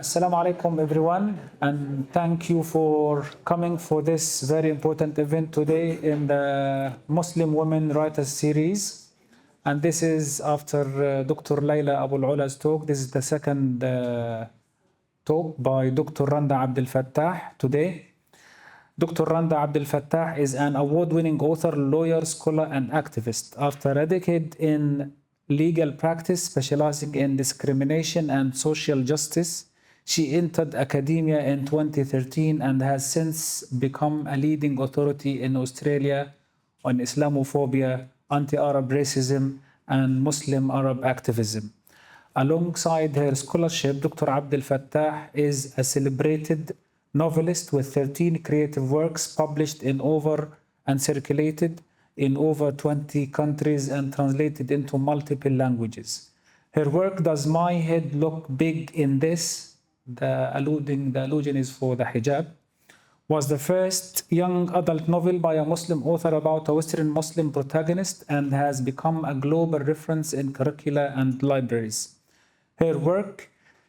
Assalamu alaikum everyone, and thank you for coming for this very important event today in the Muslim Women Writers Series. And this is after Dr. Layla Abu Ula's talk. This is the second talk by Dr. Randa Abdel Fattah today. Dr. Randa Abdel Fattah is an award-winning author, lawyer, scholar, and activist. After a decade in legal practice, specializing in discrimination and social justice, she entered Academia in 2013 and has since become a leading authority in Australia on Islamophobia, anti-Arab racism, and Muslim Arab activism. Alongside her scholarship, Dr. Abdel Fattah is a celebrated novelist with 13 creative works published in over and circulated in over 20 countries and translated into multiple languages. Her work, Does My Head Look Big in This? The allusion is for the hijab, was the first young adult novel by a Muslim author about a Western Muslim protagonist and has become a global reference in curricula and libraries. Her work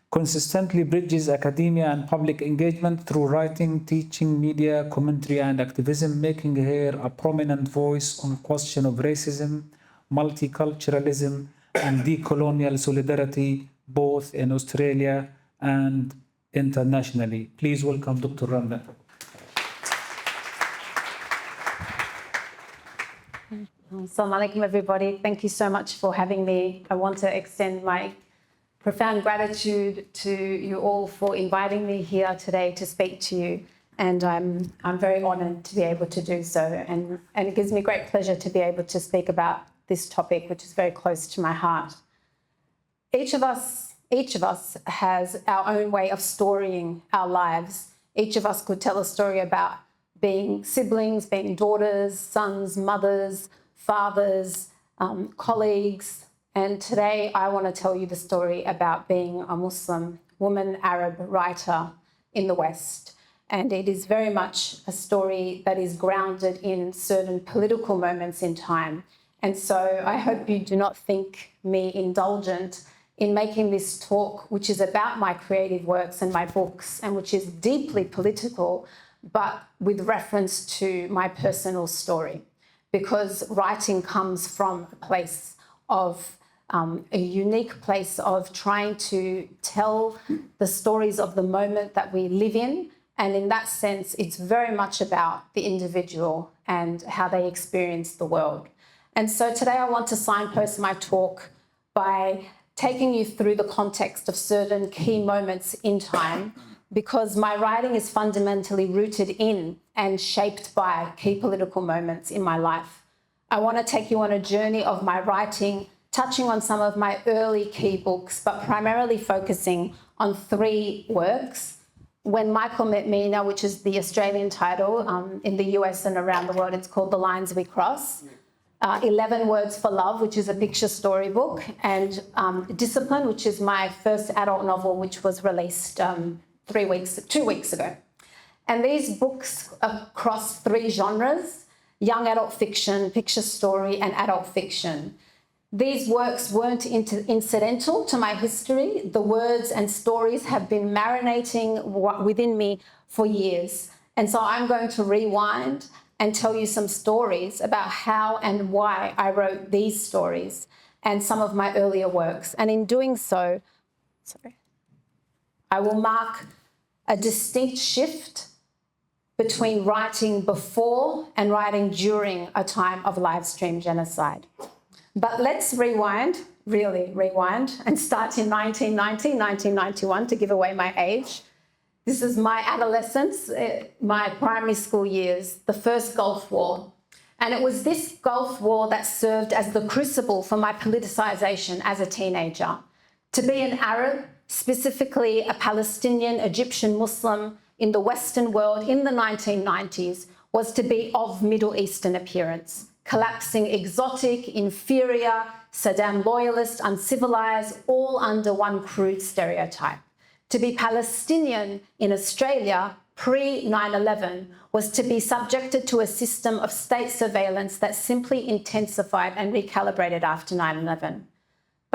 consistently bridges academia and public engagement through writing, teaching, media, commentary, and activism, making her a prominent voice on the question of racism, multiculturalism, and decolonial solidarity, both in Australia and internationally. Please welcome Dr. Randa. Assalamu alaikum, everybody. Thank you so much for having me. I want to extend my profound gratitude to you all for inviting me here today to speak to you. And I'm very honoured to be able to do so. And it gives me great pleasure to be able to speak about this topic, which is very close to my heart. Each of us has our own way of storying our lives. Each of us could tell a story about being siblings, being daughters, sons, mothers, fathers, colleagues. And today I want to tell you the story about being a Muslim woman Arab writer in the West. And it is very much a story that is grounded in certain political moments in time. And so I hope you do not think me indulgent in making this talk, which is about my creative works and my books, and which is deeply political, but with reference to my personal story. Because writing comes from a place of a unique place of trying to tell the stories of the moment that we live in. And in that sense, it's very much about the individual and how they experience the world. And so today I want to signpost my talk by taking you through the context of certain key moments in time, because my writing is fundamentally rooted in and shaped by key political moments in my life. I want to take you on a journey of my writing, touching on some of my early key books, but primarily focusing on 3 works. When Michael Met Mina, which is the Australian title, in the US and around the world, it's called The Lines We Cross. 11 Words for Love, which is a picture storybook, and Discipline, which is my first adult novel, which was released 2 weeks ago. And these books across 3 genres: young adult fiction, picture story, and adult fiction. These works weren't incidental to my history. The words and stories have been marinating within me for years. And so I'm going to rewind and tell you some stories about how and why I wrote these stories and some of my earlier works. And in doing so, I will mark a distinct shift between writing before and writing during a time of live stream genocide. But let's rewind, really rewind, and start in 1990, 1991 to give away my age. This is my adolescence, my primary school years, the first Gulf War. And it was this Gulf War that served as the crucible for my politicization as a teenager. To be an Arab, specifically a Palestinian, Egyptian Muslim in the Western world in the 1990s, was to be of Middle Eastern appearance, collapsing, exotic, inferior, Saddam loyalist, uncivilized, all under one crude stereotype. To be Palestinian in Australia pre-9/11 was to be subjected to a system of state surveillance that simply intensified and recalibrated after 9/11.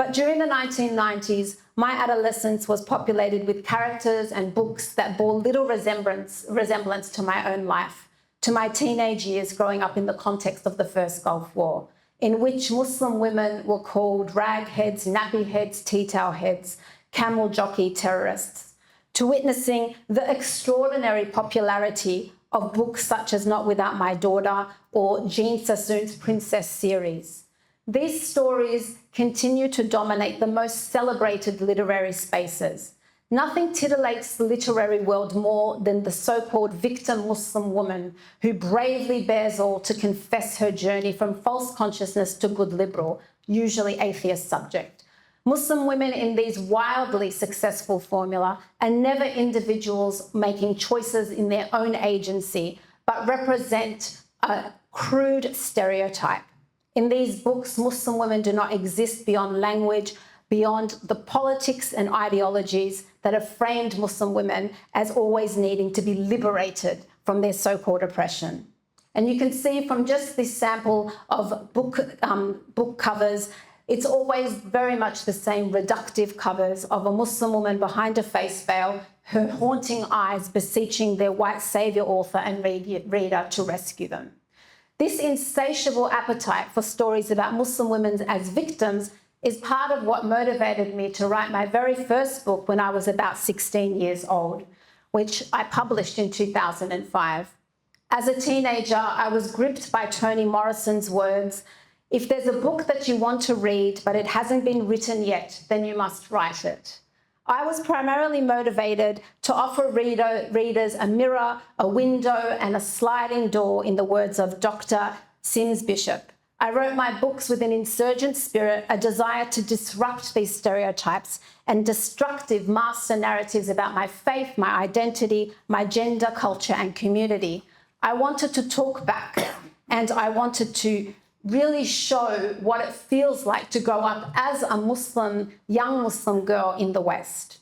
But during the 1990s, my adolescence was populated with characters and books that bore little resemblance to my own life, to my teenage years growing up in the context of the First Gulf War, in which Muslim women were called ragheads, nappy heads, tea towel heads, camel jockey terrorists, to witnessing the extraordinary popularity of books such as Not Without My Daughter or Jean Sassoon's Princess series. These stories continue to dominate the most celebrated literary spaces. Nothing titillates the literary world more than the so-called victim Muslim woman who bravely bears all to confess her journey from false consciousness to good liberal, usually atheist subject. Muslim women in these wildly successful formula are never individuals making choices in their own agency, but represent a crude stereotype. In these books, Muslim women do not exist beyond language, beyond the politics and ideologies that have framed Muslim women as always needing to be liberated from their so-called oppression. And you can see from just this sample of book covers, it's always very much the same reductive covers of a Muslim woman behind a face veil, her haunting eyes beseeching their white saviour author and reader to rescue them. This insatiable appetite for stories about Muslim women as victims is part of what motivated me to write my very first book when I was about 16 years old, which I published in 2005. As a teenager, I was gripped by Toni Morrison's words, "If there's a book that you want to read, but it hasn't been written yet, then you must write it." I was primarily motivated to offer readers a mirror, a window, and a sliding door, in the words of Dr. Sims Bishop. I wrote my books with an insurgent spirit, a desire to disrupt these stereotypes and destructive master narratives about my faith, my identity, my gender, culture, and community. I wanted to talk back, and I wanted to really show what it feels like to grow up as a Muslim, young Muslim girl in the West.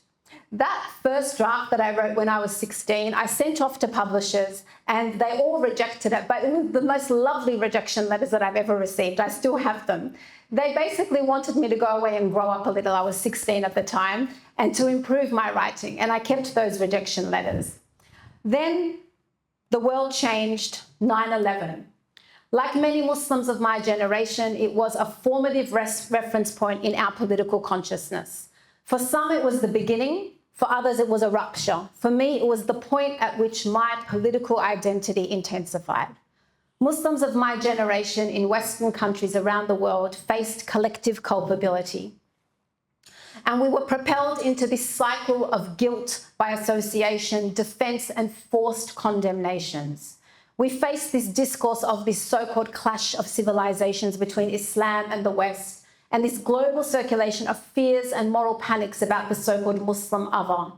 That first draft that I wrote when I was 16, I sent off to publishers and they all rejected it, but it was the most lovely rejection letters that I've ever received. I still have them. They basically wanted me to go away and grow up a little. I was 16 at the time, and to improve my writing, and I kept those rejection letters. Then the world changed, 9/11. Like many Muslims of my generation, it was a formative reference point in our political consciousness. For some, it was the beginning. For others, it was a rupture. For me, it was the point at which my political identity intensified. Muslims of my generation in Western countries around the world faced collective culpability. And we were propelled into this cycle of guilt by association, defense, and forced condemnations. We faced this discourse of this so-called clash of civilizations between Islam and the West, and this global circulation of fears and moral panics about the so-called Muslim other.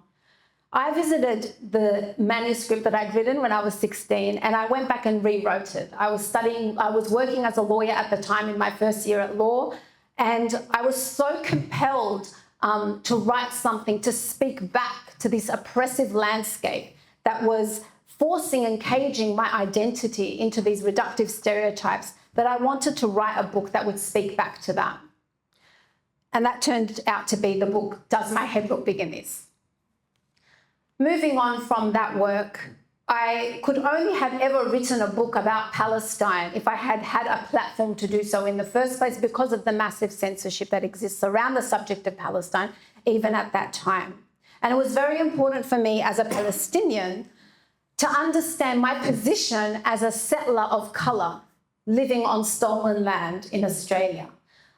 I visited the manuscript that I'd written when I was 16, and I went back and rewrote it. I was working as a lawyer at the time in my first year at law, and I was so compelled to write something to speak back to this oppressive landscape that was forcing and caging my identity into these reductive stereotypes, that I wanted to write a book that would speak back to that. And that turned out to be the book, Does My Head Look Big in This? Moving on from that work, I could only have ever written a book about Palestine if I had had a platform to do so in the first place, because of the massive censorship that exists around the subject of Palestine, even at that time. And it was very important for me as a Palestinian to understand my position as a settler of colour living on stolen land in Australia.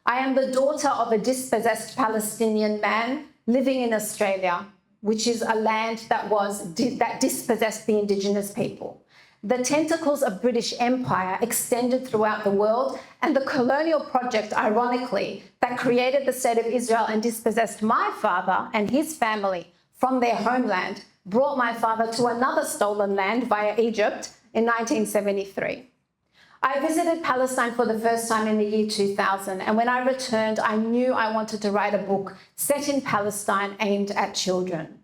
I am the daughter of a dispossessed Palestinian man living in Australia, which is a land that dispossessed the Indigenous people. The tentacles of British Empire extended throughout the world, and the colonial project, ironically, that created the state of Israel and dispossessed my father and his family from their homeland, brought my father to another stolen land via Egypt in 1973. I visited Palestine for the first time in the year 2000, and when I returned, I knew I wanted to write a book set in Palestine aimed at children.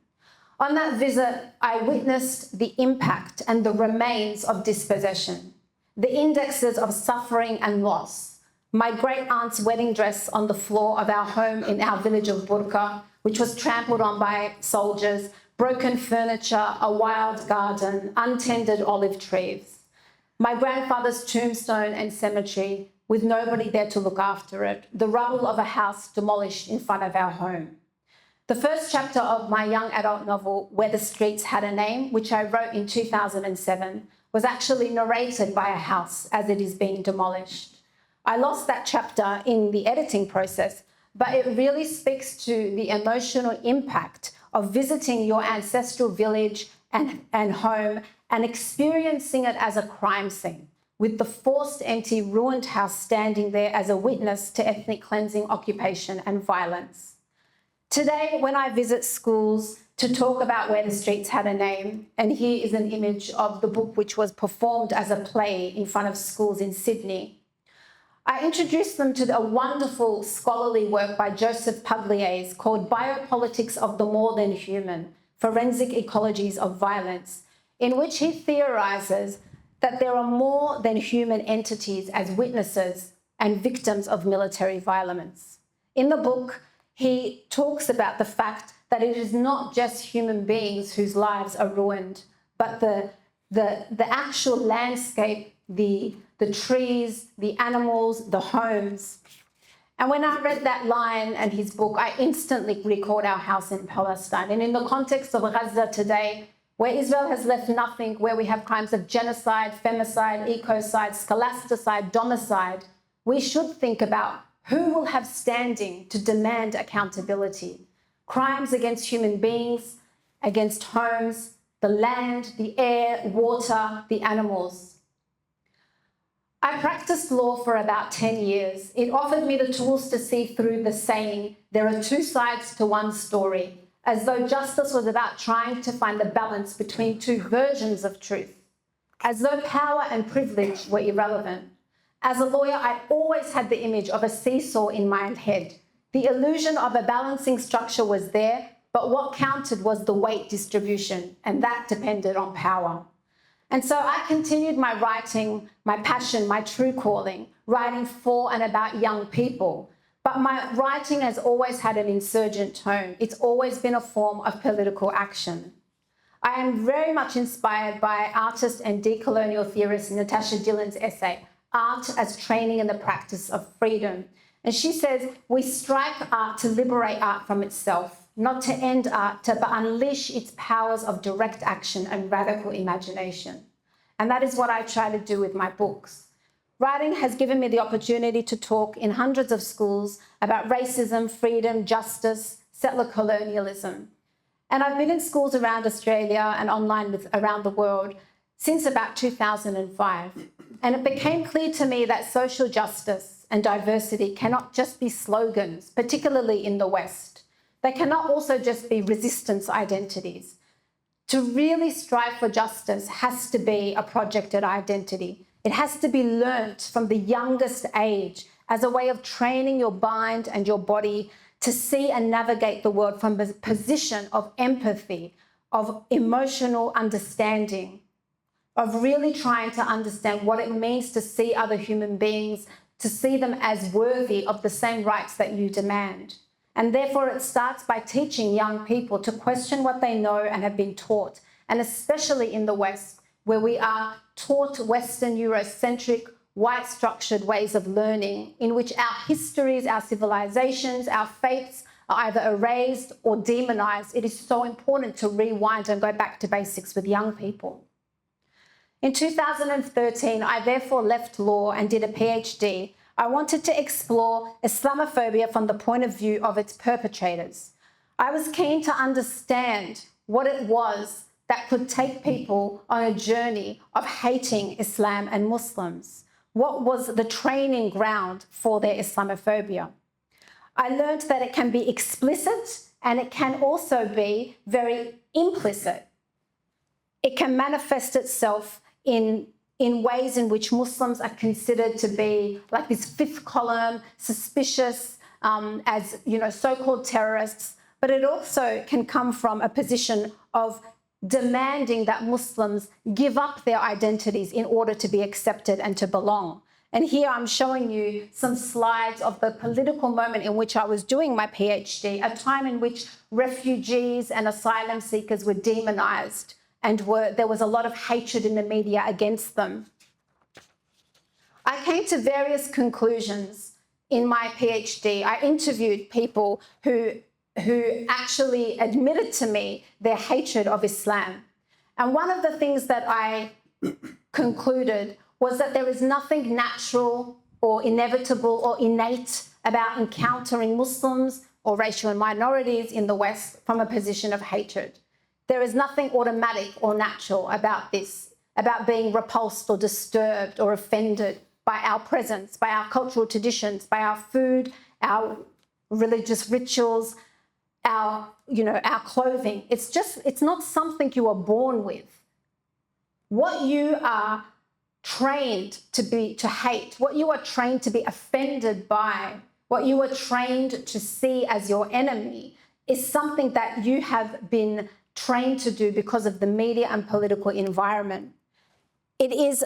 On that visit, I witnessed the impact and the remains of dispossession, the indexes of suffering and loss. My great-aunt's wedding dress on the floor of our home in our village of Burqa, which was trampled on by soldiers, broken furniture, a wild garden, untended olive trees. My grandfather's tombstone and cemetery with nobody there to look after it, the rubble of a house demolished in front of our home. The first chapter of my young adult novel, Where the Streets Had a Name, which I wrote in 2007, was actually narrated by a house as it is being demolished. I lost that chapter in the editing process, but it really speaks to the emotional impact of visiting your ancestral village and home and experiencing it as a crime scene, with the forced empty ruined house standing there as a witness to ethnic cleansing, occupation and violence. Today, when I visit schools to talk about Where the Streets Had a Name, and here is an image of the book which was performed as a play in front of schools in Sydney, I introduced them to a wonderful scholarly work by Joseph Pugliese called Biopolitics of the More Than Human, Forensic Ecologies of Violence, in which he theorises that there are more than human entities as witnesses and victims of military violence. In the book, he talks about the fact that it is not just human beings whose lives are ruined, but the actual landscape, the trees, the animals, the homes. And when I read that line and his book, I instantly recalled our house in Palestine. And in the context of Gaza today, where Israel has left nothing, where we have crimes of genocide, femicide, ecocide, scholasticide, domicide, we should think about who will have standing to demand accountability. Crimes against human beings, against homes, the land, the air, water, the animals. I practiced law for about 10 years. It offered me the tools to see through the saying, there are two sides to one story, as though justice was about trying to find the balance between two versions of truth, as though power and privilege were irrelevant. As a lawyer, I always had the image of a seesaw in my head. The illusion of a balancing structure was there, but what counted was the weight distribution, and that depended on power. And so I continued my writing, my passion, my true calling, writing for and about young people. But my writing has always had an insurgent tone. It's always been a form of political action. I am very much inspired by artist and decolonial theorist Natasha Dillon's essay, Art as Training in the Practice of Freedom. And she says, we strike art to liberate art from itself, not to end art, but unleash its powers of direct action and radical imagination. And that is what I try to do with my books. Writing has given me the opportunity to talk in hundreds of schools about racism, freedom, justice, settler colonialism. And I've been in schools around Australia and online around the world since about 2005. And it became clear to me that social justice and diversity cannot just be slogans, particularly in the West. They cannot also just be resistance identities. To really strive for justice has to be a projected identity. It has to be learnt from the youngest age as a way of training your mind and your body to see and navigate the world from a position of empathy, of emotional understanding, of really trying to understand what it means to see other human beings, to see them as worthy of the same rights that you demand. And therefore, it starts by teaching young people to question what they know and have been taught, and especially in the West, where we are taught Western Eurocentric, white-structured ways of learning in which our histories, our civilizations, our faiths are either erased or demonized. It is so important to rewind and go back to basics with young people. In 2013, I therefore left law and did a PhD. I wanted to explore Islamophobia from the point of view of its perpetrators. I was keen to understand what it was that could take people on a journey of hating Islam and Muslims. What was the training ground for their Islamophobia? I learned that it can be explicit and it can also be very implicit. It can manifest itself in ways in which Muslims are considered to be like this fifth column, suspicious, as so-called terrorists, but it also can come from a position of demanding that Muslims give up their identities in order to be accepted and to belong. And here I'm showing you some slides of the political moment in which I was doing my PhD, a time in which refugees and asylum seekers were demonized and there was a lot of hatred in the media against them. I came to various conclusions in my PhD. I interviewed people who actually admitted to me their hatred of Islam. And one of the things that I concluded was that there is nothing natural or inevitable or innate about encountering Muslims or racial minorities in the West from a position of hatred. There is nothing automatic or natural about this, about being repulsed or disturbed or offended by our presence, by our cultural traditions, by our food, our religious rituals, our clothing. It's not something you are born with. What you are trained to hate, what you are trained to be offended by, what you are trained to see as your enemy is something that you have been trained to do because of the media and political environment. It is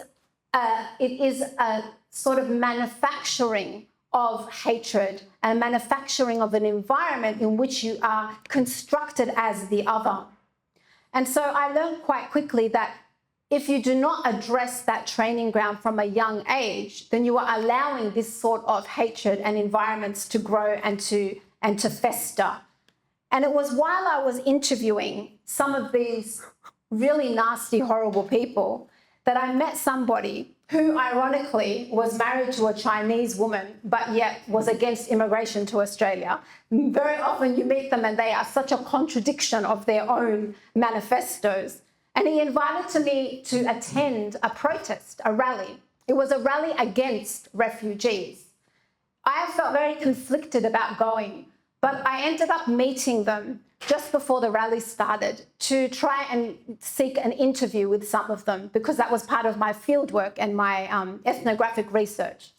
a sort of manufacturing of hatred and manufacturing of an environment in which you are constructed as the other. And so I learned quite quickly that if you do not address that training ground from a young age, then you are allowing this sort of hatred and environments to grow and to fester. And it was while I was interviewing some of these really nasty, horrible people that I met somebody who ironically was married to a Chinese woman, but yet was against immigration to Australia. Very often you meet them and they are such a contradiction of their own manifestos. And he invited me to attend a protest, a rally. It was a rally against refugees. I felt very conflicted about going, but I ended up meeting them just before the rally started to try and seek an interview with some of them because that was part of my fieldwork and my ethnographic research.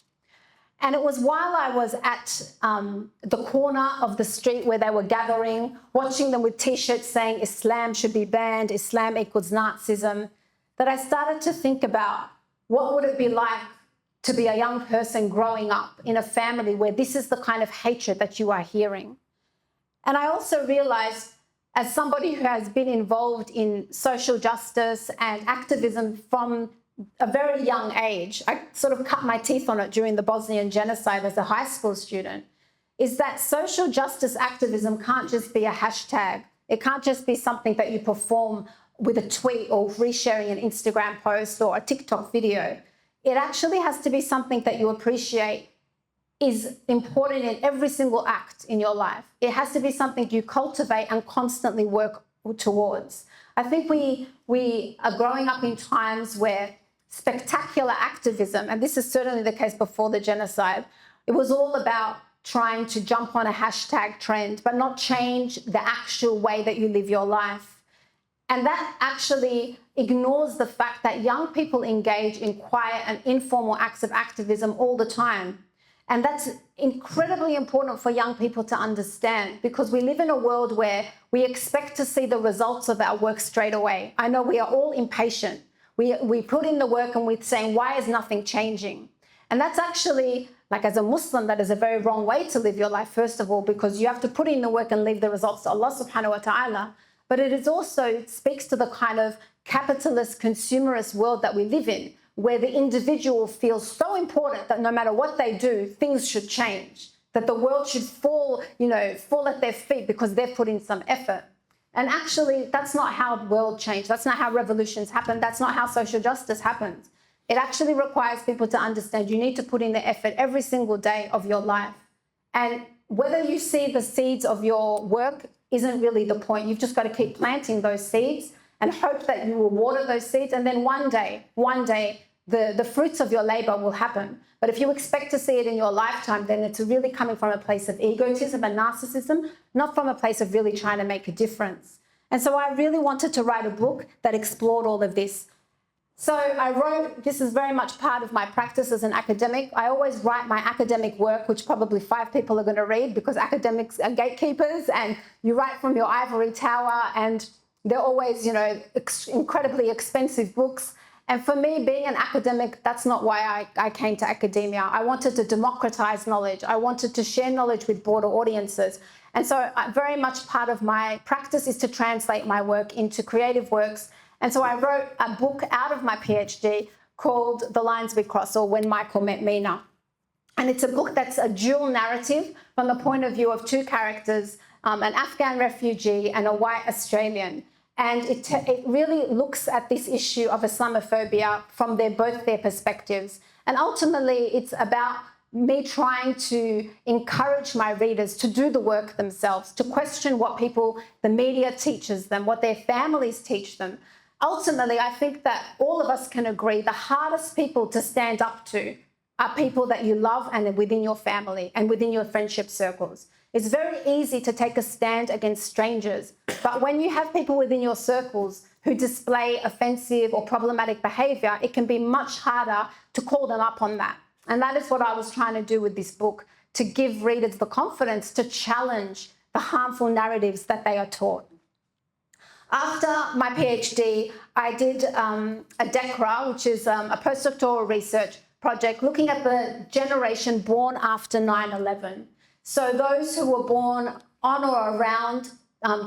And it was while I was at the corner of the street where they were gathering, watching them with T-shirts saying Islam should be banned, Islam equals Nazism, that I started to think about what would it be like to be a young person growing up in a family where this is the kind of hatred that you are hearing. And I also realized, as somebody who has been involved in social justice and activism from a very young age, I sort of cut my teeth on it during the Bosnian genocide as a high school student, is that social justice activism can't just be a hashtag. It can't just be something that you perform with a tweet or resharing an Instagram post or a TikTok video. It actually has to be something that you appreciate is important in every single act in your life. It has to be something you cultivate and constantly work towards. I think we are growing up in times where spectacular activism, and this is certainly the case before the genocide, it was all about trying to jump on a hashtag trend, but not change the actual way that you live your life. And that actually ignores the fact that young people engage in quiet and informal acts of activism all the time. And that's incredibly important for young people to understand because we live in a world where we expect to see the results of our work straight away. I know we are all impatient. We put in the work and we're saying, why is nothing changing? And that's actually, like as a Muslim, that is a very wrong way to live your life, first of all, because you have to put in the work and leave the results to Allah subhanahu wa ta'ala. But it speaks to the kind of capitalist, consumerist world that we live in, where the individual feels so important that no matter what they do, things should change, that the world should fall at their feet because they've put in some effort. And actually, that's not how the world changes. That's not how revolutions happen. That's not how social justice happens. It actually requires people to understand you need to put in the effort every single day of your life. And whether you see the seeds of your work isn't really the point. You've just got to keep planting those seeds and hope that you will water those seeds. And then one day, the fruits of your labor will happen. But if you expect to see it in your lifetime, then it's really coming from a place of egotism and narcissism, not from a place of really trying to make a difference. And so I really wanted to write a book that explored all of this. So I wrote, this is very much part of my practice as an academic. I always write my academic work, which probably 5 people are going to read because academics are gatekeepers and you write from your ivory tower and they're always, incredibly expensive books. And for me, being an academic, that's not why I came to academia. I wanted to democratize knowledge. I wanted to share knowledge with broader audiences. And so very much part of my practice is to translate my work into creative works. And so I wrote a book out of my PhD called The Lines We Cross, or When Michael Met Mina. And it's a book that's a dual narrative from the point of view of two characters, an Afghan refugee and a white Australian. And it really looks at this issue of Islamophobia from both their perspectives. And ultimately, it's about me trying to encourage my readers to do the work themselves, to question what the media teaches them, what their families teach them. Ultimately, I think that all of us can agree the hardest people to stand up to are people that you love and within your family and within your friendship circles. It's very easy to take a stand against strangers, but when you have people within your circles who display offensive or problematic behaviour, it can be much harder to call them up on that. And that is what I was trying to do with this book, to give readers the confidence to challenge the harmful narratives that they are taught. After my PhD, I did a DECRA, which is a postdoctoral research project looking at the generation born after 9/11. So those who were born on or around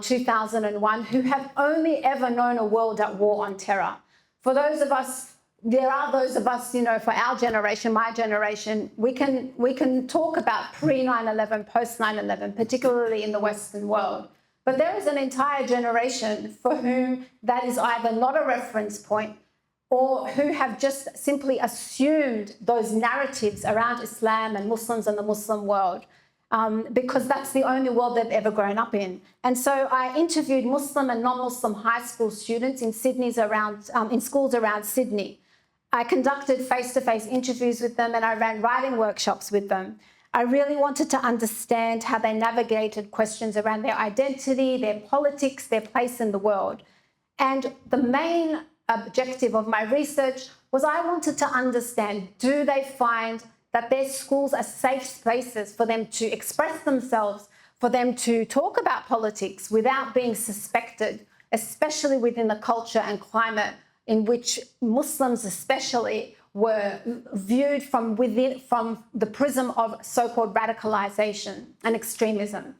2001 who have only ever known a world at war on terror. For those of us, there are those of us, for our generation, my generation, we can talk about pre-9/11, post-9/11, particularly in the Western world. But there is an entire generation for whom that is either not a reference point or who have just simply assumed those narratives around Islam and Muslims and the Muslim world. Because that's the only world they've ever grown up in. And so I interviewed Muslim and non-Muslim high school students in schools around Sydney. I conducted face-to-face interviews with them and I ran writing workshops with them. I really wanted to understand how they navigated questions around their identity, their politics, their place in the world. And the main objective of my research was I wanted to understand, do they find that their schools are safe spaces for them to express themselves, for them to talk about politics without being suspected, especially within the culture and climate in which Muslims especially were viewed from the prism of so-called radicalization and extremism.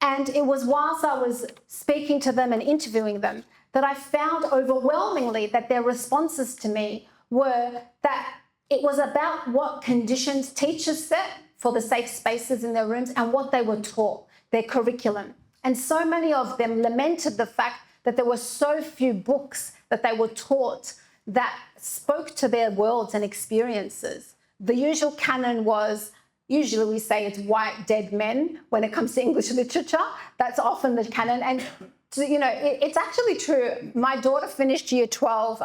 And it was whilst I was speaking to them and interviewing them that I found overwhelmingly that their responses to me were that it was about what conditions teachers set for the safe spaces in their rooms and what they were taught, their curriculum. And so many of them lamented the fact that there were so few books that they were taught that spoke to their worlds and experiences. The usual canon was, usually we say it's white dead men when it comes to English literature. That's often the canon. And it's actually true. My daughter finished year 12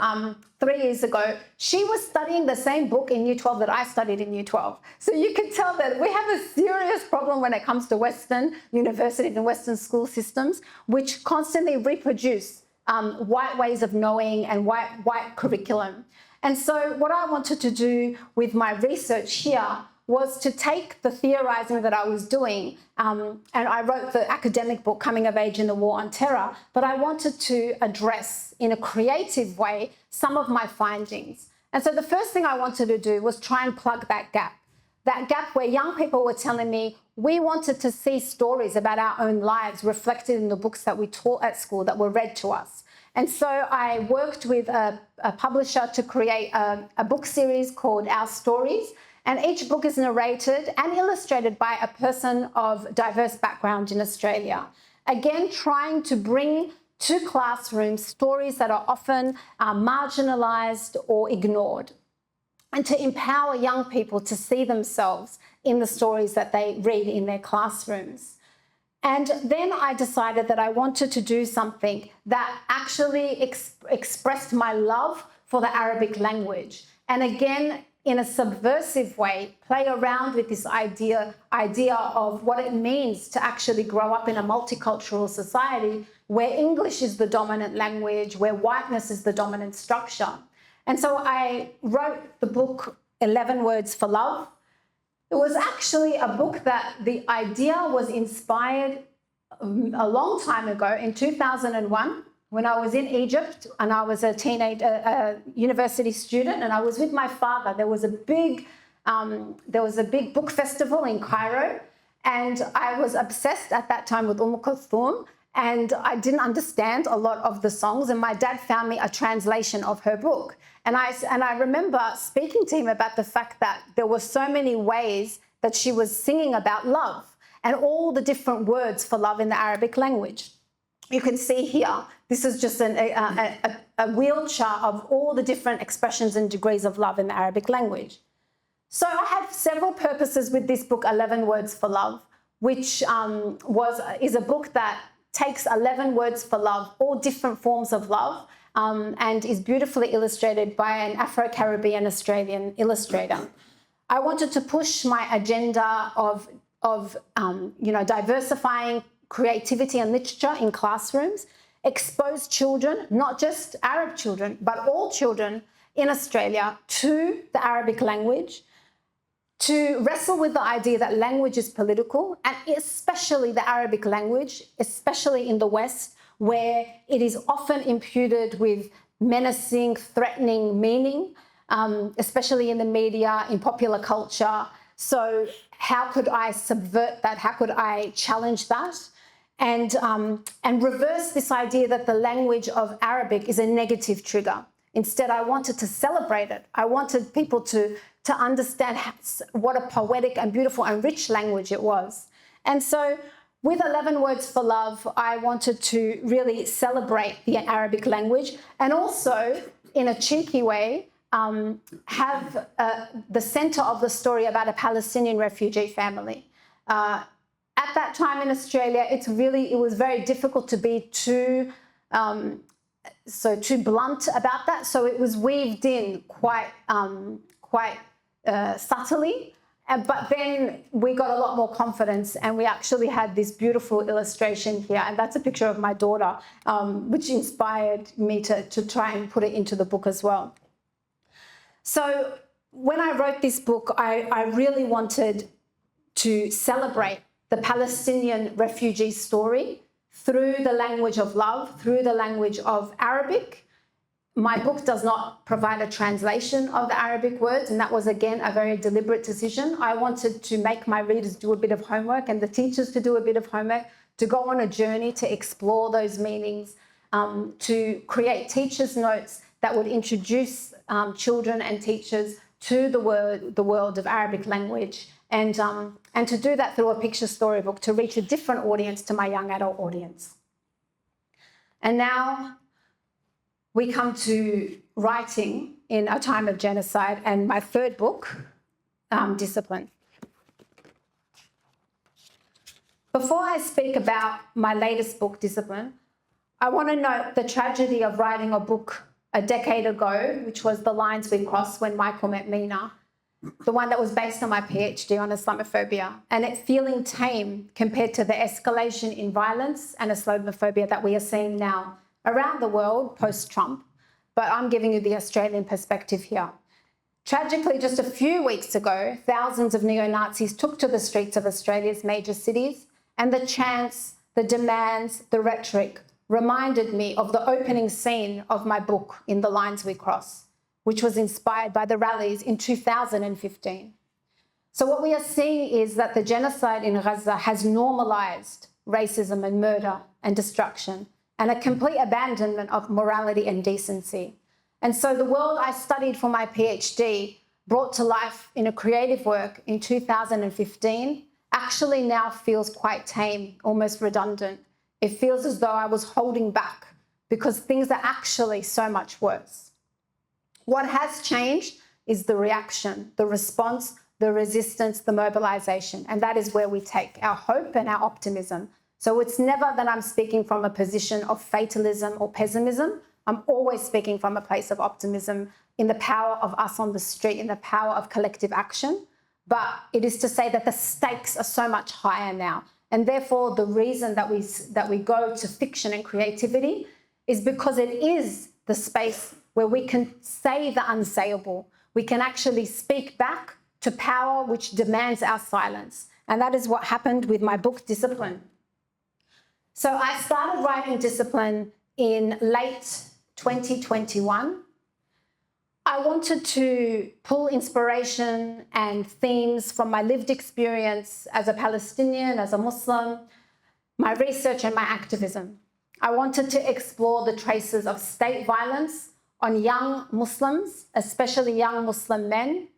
3 years ago. She was studying the same book in year 12 that I studied in year 12. So you can tell that we have a serious problem when it comes to Western universities and Western school systems, which constantly reproduce white ways of knowing and white curriculum. And so what I wanted to do with my research here was to take the theorising that I was doing, and I wrote the academic book, Coming of Age in the War on Terror, but I wanted to address in a creative way some of my findings. And so the first thing I wanted to do was try and plug that gap where young people were telling me we wanted to see stories about our own lives reflected in the books that we taught at school that were read to us. And so I worked with a publisher to create a book series called Our Stories. And each book is narrated and illustrated by a person of diverse background in Australia. Again, trying to bring to classrooms stories that are often marginalised or ignored, and to empower young people to see themselves in the stories that they read in their classrooms. And then I decided that I wanted to do something that actually expressed my love for the Arabic language. And again, in a subversive way, play around with this idea of what it means to actually grow up in a multicultural society where English is the dominant language, where whiteness is the dominant structure. And so I wrote the book 11 Words for Love. It was actually a book that the idea was inspired a long time ago in 2001 when I was in Egypt and I was a university student, and I was with my father. There was a big book festival in Cairo, and I was obsessed at that time with Kulthum, and I didn't understand a lot of the songs, and my dad found me a translation of her book. And I remember speaking to him about the fact that there were so many ways that she was singing about love and all the different words for love in the Arabic language. You can see here, this is just a wheel chart of all the different expressions and degrees of love in the Arabic language. So I had several purposes with this book, 11 Words for Love, which is a book that takes 11 words for love, all different forms of love, and is beautifully illustrated by an Afro-Caribbean Australian illustrator. I wanted to push my agenda of diversifying creativity and literature in classrooms, expose children, not just Arab children, but all children in Australia to the Arabic language, to wrestle with the idea that language is political, and especially the Arabic language, especially in the West, where it is often imputed with menacing, threatening meaning, especially in the media, in popular culture. So how could I subvert that? How could I challenge that? And reverse this idea that the language of Arabic is a negative trigger. Instead, I wanted to celebrate it. I wanted people to understand what a poetic and beautiful and rich language it was. And so with 11 Words for Love, I wanted to really celebrate the Arabic language, and also, in a cheeky way, have the center of the story about a Palestinian refugee family. At that time in Australia, it was very difficult to be too blunt about that. So it was weaved in quite subtly. But then we got a lot more confidence, and we actually had this beautiful illustration here. And that's a picture of my daughter, which inspired me to try and put it into the book as well. So when I wrote this book, I really wanted to celebrate the Palestinian refugee story through the language of love, through the language of Arabic. My book does not provide a translation of the Arabic words, and that was, again, a very deliberate decision. I wanted to make my readers do a bit of homework and the teachers to do a bit of homework, to go on a journey to explore those meanings, to create teachers' notes that would introduce children and teachers to the world of Arabic language, and to do that through a picture storybook to reach a different audience to my young adult audience. And now we come to writing in a time of genocide, and my third book, Discipline. Before I speak about my latest book, Discipline, I want to note the tragedy of writing a book a decade ago, which was The Lines We Crossed When Michael Met Mina, the one that was based on my PhD on Islamophobia, and it feeling tame compared to the escalation in violence and Islamophobia that we are seeing now around the world post-Trump, but I'm giving you the Australian perspective here. Tragically, just a few weeks ago, thousands of neo-Nazis took to the streets of Australia's major cities, and the chants, the demands, the rhetoric reminded me of the opening scene of my book, In the Lines We Cross, which was inspired by the rallies in 2015. So what we are seeing is that the genocide in Gaza has normalised racism and murder and destruction, and a complete abandonment of morality and decency. And so the world I studied for my PhD, brought to life in a creative work in 2015, actually now feels quite tame, almost redundant. It feels as though I was holding back because things are actually so much worse. What has changed is the reaction, the response, the resistance, the mobilisation, and that is where we take our hope and our optimism. So it's never that I'm speaking from a position of fatalism or pessimism. I'm always speaking from a place of optimism in the power of us on the street, in the power of collective action. But it is to say that the stakes are so much higher now. And therefore, the reason that we go to fiction and creativity is because it is the space where we can say the unsayable. We can actually speak back to power which demands our silence. And that is what happened with my book, Discipline. So I started writing Discipline in late 2021, I wanted to pull inspiration and themes from my lived experience as a Palestinian, as a Muslim, my research and my activism. I wanted to explore the traces of state violence on young Muslims, especially young Muslim men,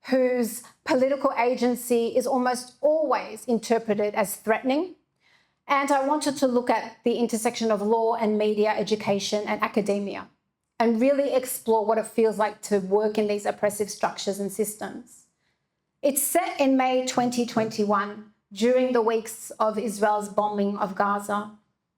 whose political agency is almost always interpreted as threatening. And I wanted to look at the intersection of law and media, education and academia, and really explore what it feels like to work in these oppressive structures and systems. It's set in May 2021, during the weeks of Israel's bombing of Gaza,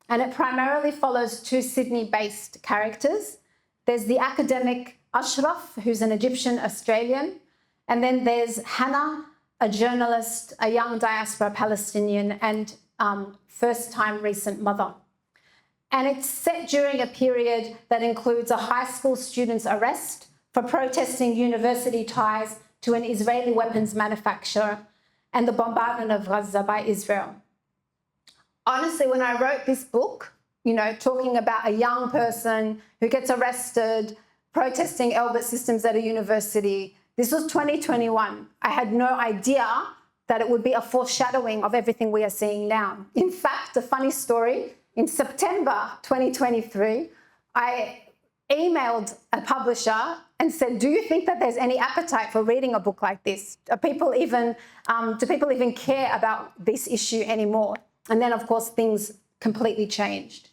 and it primarily follows two Sydney-based characters. There's the academic Ashraf, who's an Egyptian Australian, and then there's Hannah, a journalist, a young diaspora Palestinian, and first-time recent mother. And it's set during a period that includes a high school student's arrest for protesting university ties to an Israeli weapons manufacturer and the bombardment of Gaza by Israel. Honestly, when I wrote this book, you know, talking about a young person who gets arrested, protesting Elbit systems at a university, this was 2021. I had no idea that it would be a foreshadowing of everything we are seeing now. In fact, a funny story, in September 2023, I emailed a publisher and said, do you think that there's any appetite for reading a book like this? Do people even care about this issue anymore? And then, of course, things completely changed.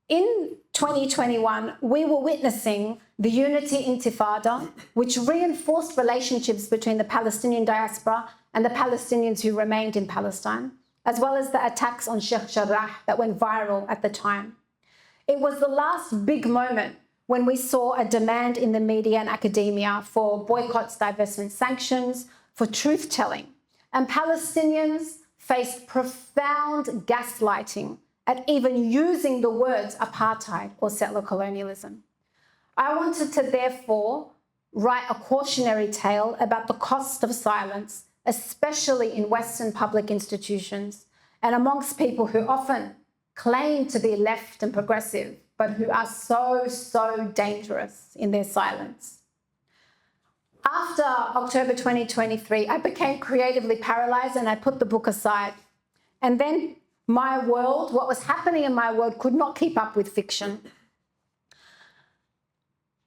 In 2021, we were witnessing the Unity Intifada, which reinforced relationships between the Palestinian diaspora and the Palestinians who remained in Palestine, as well as the attacks on Sheikh Jarrah that went viral at the time. It was the last big moment when we saw a demand in the media and academia for boycotts, divestment, sanctions, for truth-telling. And Palestinians faced profound gaslighting at even using the words apartheid or settler colonialism. I wanted to therefore write a cautionary tale about the cost of silence, especially in Western public institutions and amongst people who often claim to be left and progressive, but who are so dangerous in their silence. After October 2023, I became creatively paralyzed and I put the book aside. And then my world, what was happening in my world, could not keep up with fiction.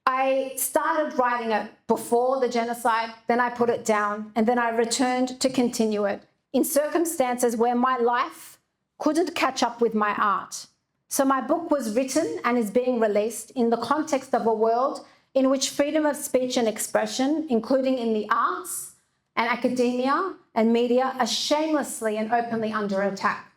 I started writing it before the genocide, then I put it down, and then I returned to continue it in circumstances where my life couldn't catch up with my art. So my book was written and is being released in the context of a world in which freedom of speech and expression, including in the arts and academia and media, are shamelessly and openly under attack.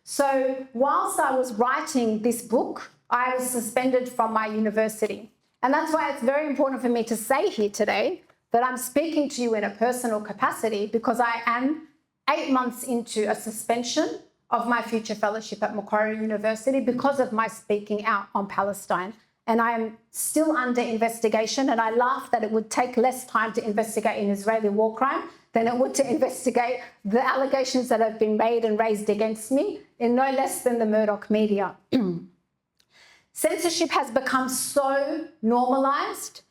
So whilst I was writing this book, I was suspended from my university. And that's why it's very important for me to say here today that I'm speaking to you in a personal capacity, because I am 8 months into a suspension of my future fellowship at Macquarie University because of my speaking out on Palestine. And I am still under investigation, and I laugh that it would take less time to investigate an Israeli war crime than it would to investigate the allegations that have been made and raised against me in no less than the Murdoch media. Censorship has become so normalized.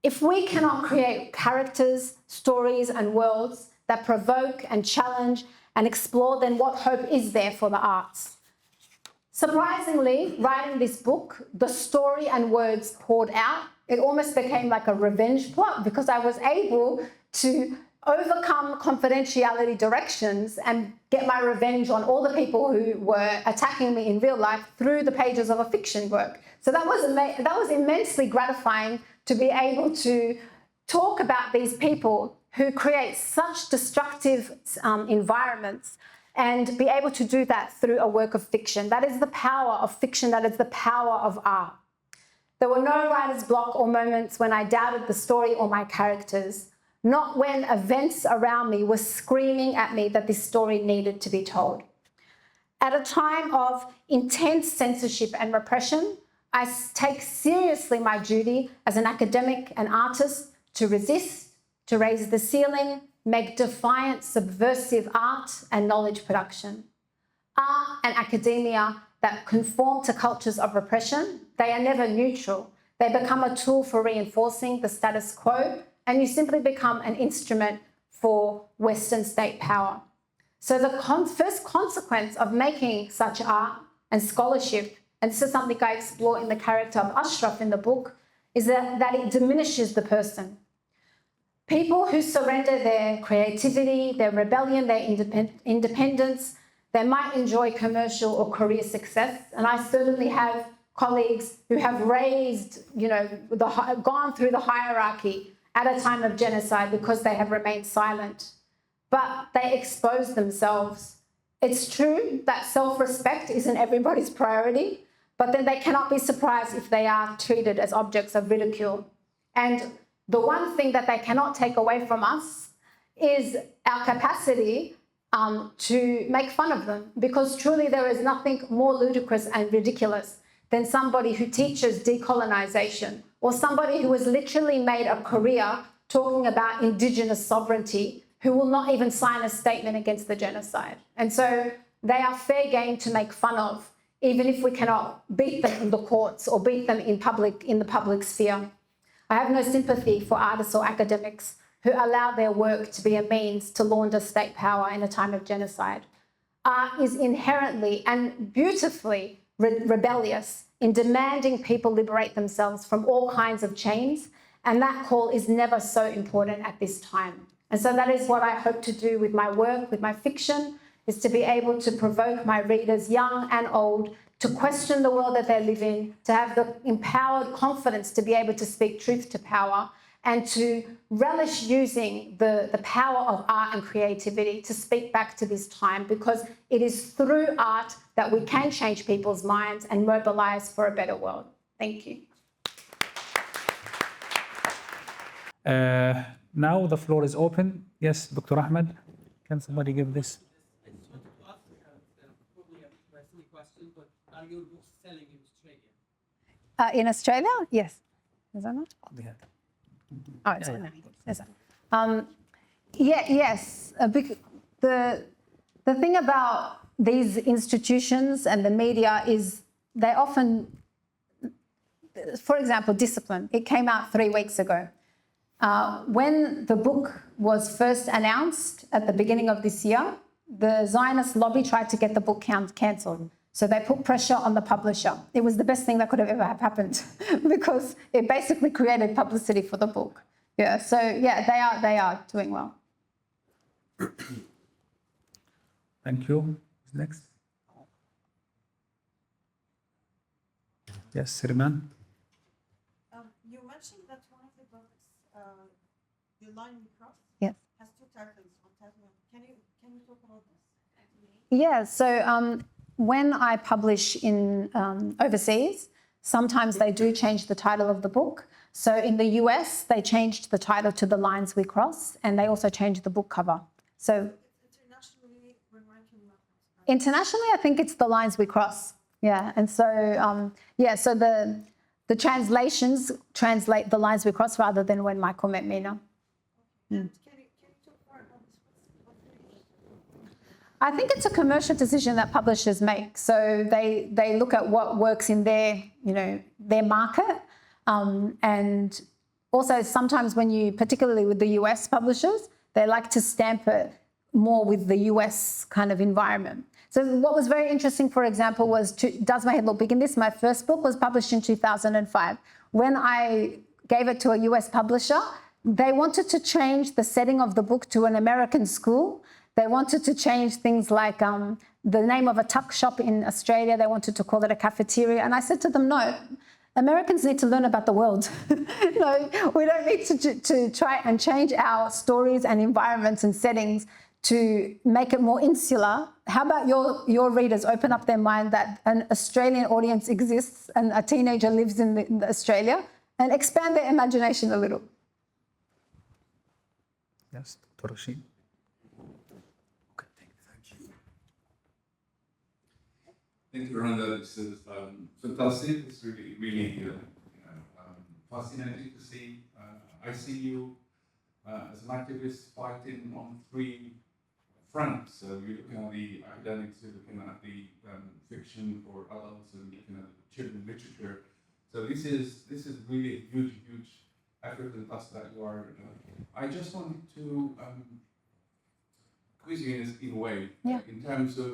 If we cannot create characters, stories, and worlds that provoke and challenge and explore, then what hope is there for the arts? Surprisingly, writing this book, the story and words poured out. It almost became like a revenge plot because I was able to overcome confidentiality directions and get my revenge on all the people who were attacking me in real life through the pages of a fiction work. So that was immensely gratifying to be able to talk about these people who create such destructive environments and be able to do that through a work of fiction. That is the power of fiction, that is the power of art. There were no writer's block or moments when I doubted the story or my characters, not when events around me were screaming at me that this story needed to be told. At a time of intense censorship and repression, I take seriously my duty as an academic and artist to resist, to raise the ceiling, make defiant, subversive art and knowledge production. Art and academia that conform to cultures of repression, they are never neutral. They become a tool for reinforcing the status quo, and you simply become an instrument for Western state power. So the first consequence of making such art and scholarship, and this is something I explore in the character of Ashraf in the book, is that it diminishes the person. People who surrender their creativity, their rebellion, their independence, they might enjoy commercial or career success. And I certainly have colleagues who have raised, gone through the hierarchy at a time of genocide because they have remained silent. But they expose themselves. It's true that self-respect isn't everybody's priority, but then they cannot be surprised if they are treated as objects of ridicule. And the one thing that they cannot take away from us is our capacity to make fun of them, because truly there is nothing more ludicrous and ridiculous than somebody who teaches decolonization, or somebody who has literally made a career talking about indigenous sovereignty, who will not even sign a statement against the genocide. And so they are fair game to make fun of, even if we cannot beat them in the courts or beat them in the public sphere. I have no sympathy for artists or academics who allow their work to be a means to launder state power in a time of genocide. Art is inherently and beautifully rebellious in demanding people liberate themselves from all kinds of chains, and that call is never so important at this time. And so that is what I hope to do with my work, with my fiction, is to be able to provoke my readers, young and old, to question the world that they live in, to have the empowered confidence to be able to speak truth to power, and to relish using the power of art and creativity to speak back to this time, because it is through art that we can change people's minds and mobilise for a better world. Thank you. Now the floor is open. Yes, Dr. Ahmed, can somebody give this? I just wanted to ask probably a silly question, but are your books selling in Australia? In Australia? Yes. Is that not? Yeah. Oh, it's on now. Yes. The thing about these institutions and the media is they often, for example, Discipline. It came out 3 weeks ago. When the book was first announced at the beginning of this year, the Zionist lobby tried to get the book cancelled. So they put pressure on the publisher. It was the best thing that could have ever have happened because it basically created publicity for the book. Yeah, so yeah, they are doing well. Thank you. Next. Yes, Sirman. You mentioned that one of the books, The Line We Cross, Yes. has 2 titles. Can you talk about this? Yeah, so when I publish in overseas, sometimes they do change the title of the book. So in the US, they changed the title to The Lines We Cross, and they also changed the book cover. So Internationally, when writing novels, internationally, I think it's The Lines We Cross. Yeah, and so so the translations translate The Lines We Cross rather than When Michael Met Mina. and can you talk more about this? I think it's a commercial decision that publishers make. So they look at what works in their market, and also sometimes when you, particularly with the US publishers, they like to stamp it more with the US kind of environment. So what was very interesting, for example, was Does My Head Look Big in This? My first book was published in 2005. When I gave it to a US publisher, they wanted to change the setting of the book to an American school. They wanted to change things like the name of a tuck shop in Australia. They wanted to call it a cafeteria. And I said to them, no, Americans need to learn about the world. No, we don't need to try and change our stories and environments and settings to make it more insular. How about your readers open up their mind that an Australian audience exists and a teenager lives in Australia, and expand their imagination a little. Yes, Dr. Rashid. Okay, thank you. Thank you, Randa. This is fantastic. It's really fascinating to see. I see you as an activist fighting on 3 fronts. So you're looking at the academics, you're looking at the fiction for adults, and you're looking at the children's literature. So this is really a huge effort and task that you are. I just wanted to quiz you in a way, in terms of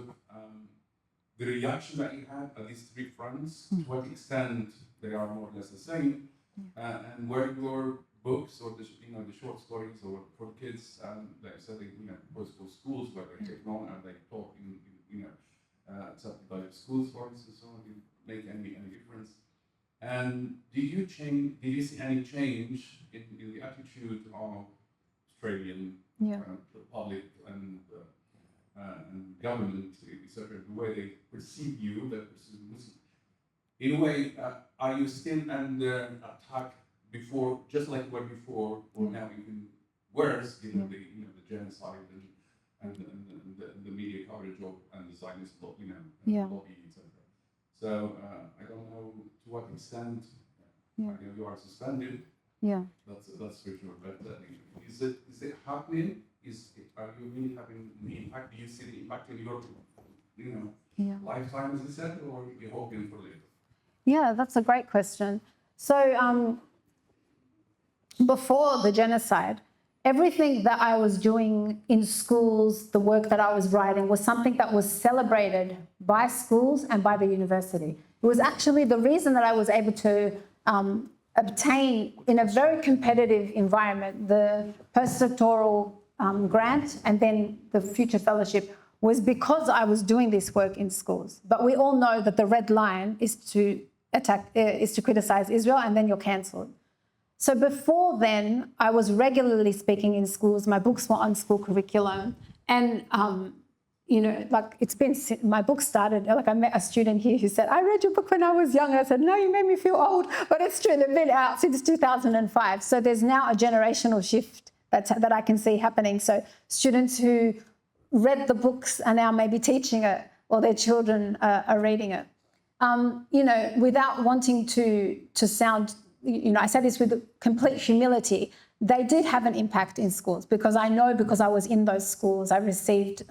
the reaction that you had at these three fronts. To what extent they are more or less the same, and where your books or the short stories or for kids, like I said, both for schools where they take on and they talk in subsidized schools, for instance, so on, did it make any difference? And did you see any change in the attitude of Australian public and government, etc., the way they perceive you, in a way, are you still under attack before, just like you were before, or now even worse, given the genocide and the media coverage of and the Zionist lobby, etc. So I don't know to what extent I know you are suspended. Yeah. That's for sure. But is it happening? Are you really having the impact? Do you see the impact in your lifetime, as I said, or you're hoping for later? Yeah, that's a great question. So before the genocide, everything that I was doing in schools, the work that I was writing, was something that was celebrated by schools and by the university. It was actually the reason that I was able to obtain, in a very competitive environment, the postdoctoral grant and then the future fellowship, was because I was doing this work in schools. But we all know that the red line is to criticize Israel, and then you're cancelled. So before then, I was regularly speaking in schools. My books were on school curriculum, and it's been, my book started, I met a student here who said, I read your book when I was young. I said, no, you made me feel old, but it's true, they've been out since 2005. So there's now a generational shift that I can see happening. So students who read the books are now maybe teaching it, or their children are reading it. Without wanting to sound, I say this with complete humility, they did have an impact in schools, because I know, because I was in those schools, I received,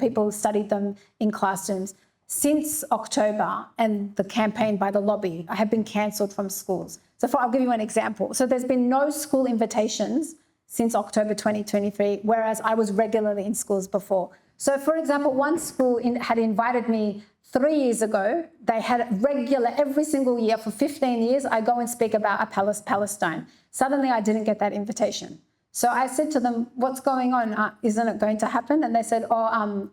people studied them in classrooms. Since October and the campaign by the lobby, I have been cancelled from schools. So I'll give you an example. So there's been no school invitations since October 2023, whereas I was regularly in schools before. So, for example, one school had invited me 3 years ago. They had regular, every single year for 15 years, I go and speak about Palestine. Suddenly, I didn't get that invitation. So I said to them, what's going on? Isn't it going to happen? And they said,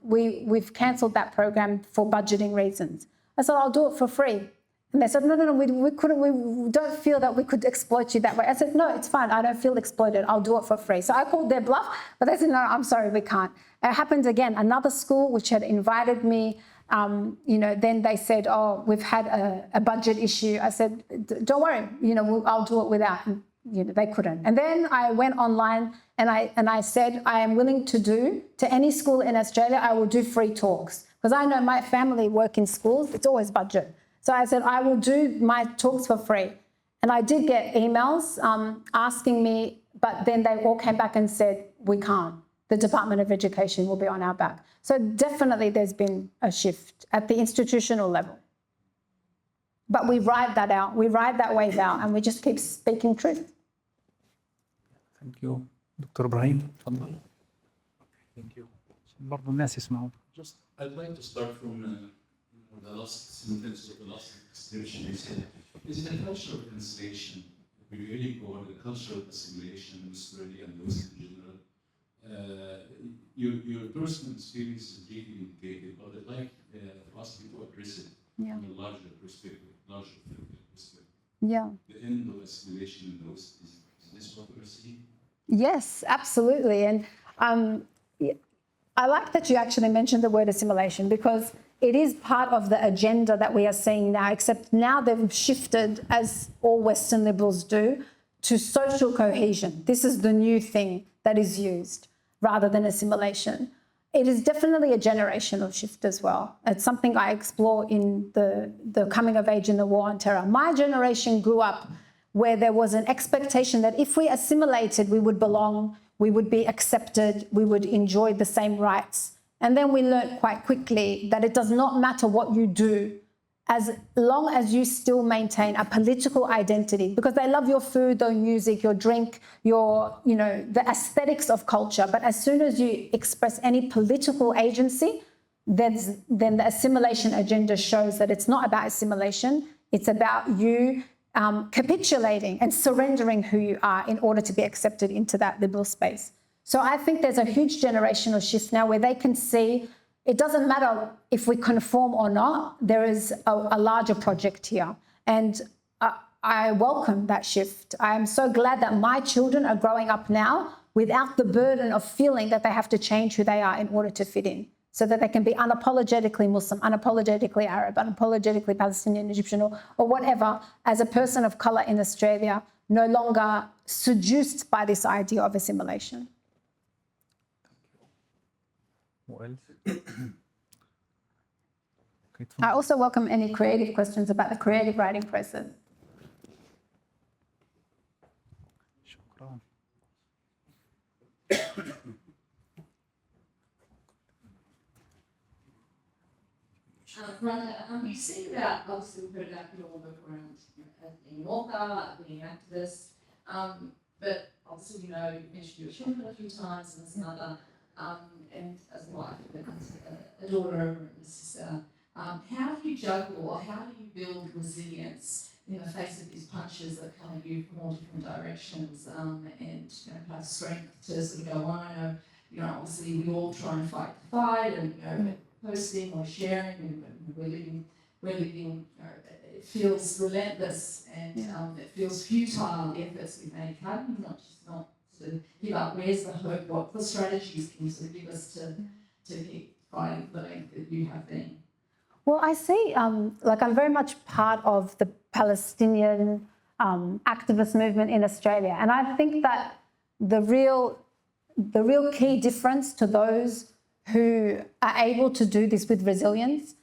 we've cancelled that program for budgeting reasons. I said, I'll do it for free. And they said, no, we don't feel that we could exploit you that way. I said, no, it's fine. I don't feel exploited. I'll do it for free. So I called their bluff, but they said, no, I'm sorry, we can't. It happened again. Another school which had invited me, then they said, we've had a budget issue. I said, don't worry, I'll do it without. They couldn't. And then I went online and I said, I am willing to do, to any school in Australia, I will do free talks. Because I know my family work in schools, it's always budget. So I said, I will do my talks for free. And I did get emails asking me, but then they all came back and said, we can't. The Department of Education will be on our back. So definitely there's been a shift at the institutional level. But we ride that out. We ride that wave out, and we just keep speaking truth. Thank you. دكتور إبراهيم تفضل. Thank you. برضو الناس يسمعون. Just I'd like to start from the last sentence of the last expression. You said, is it a culture of cancellation? We really go on the culture of assimilation in Australia and the West in general. Your personal experience is really indicated, but I'd like to ask you to address it from a larger perspective, Yeah. The end of assimilation in the West, is this what we're seeing? Yes, absolutely. And I like that you actually mentioned the word assimilation, because it is part of the agenda that we are seeing now, except now they've shifted, as all Western liberals do, to social cohesion. This is the new thing that is used rather than assimilation. It is definitely a generational shift as well. It's something I explore in the coming of age in the war on terror. My generation grew up where there was an expectation that if we assimilated, we would belong, we would be accepted, we would enjoy the same rights. And then we learned quite quickly that it does not matter what you do as long as you still maintain a political identity, because they love your food, your music, your drink, your, the aesthetics of culture. But as soon as you express any political agency, then the assimilation agenda shows that it's not about assimilation, it's about you capitulating and surrendering who you are in order to be accepted into that liberal space. So I think there's a huge generational shift now where they can see it doesn't matter if we conform or not, there is a larger project here. And I welcome that shift. I am so glad that my children are growing up now without the burden of feeling that they have to change who they are in order to fit in, so that they can be unapologetically Muslim, unapologetically Arab, unapologetically Palestinian, Egyptian, or whatever, as a person of colour in Australia, no longer seduced by this idea of assimilation. What else? I also welcome any creative questions about the creative writing process. شكرا. Randa, you say that obviously we heard about your work around being an author, being an activist, but obviously you mentioned your children a few times and as a mother, and as a wife, and a daughter and a sister. How do you juggle, or how do you build resilience in the face of these punches that come at you from all different directions, and have strength to sort of go on? I know, obviously we all try and fight the fight, and posting or sharing, and we're living. It feels relentless, and it feels futile, the efforts we make. How do you not sort of give up? Where's the hope? What the strategies can you sort of give us to keep fighting the length that you have been? Well, I see, I'm very much part of the Palestinian activist movement in Australia. And I think that the real key difference to those who are able to do this with resilience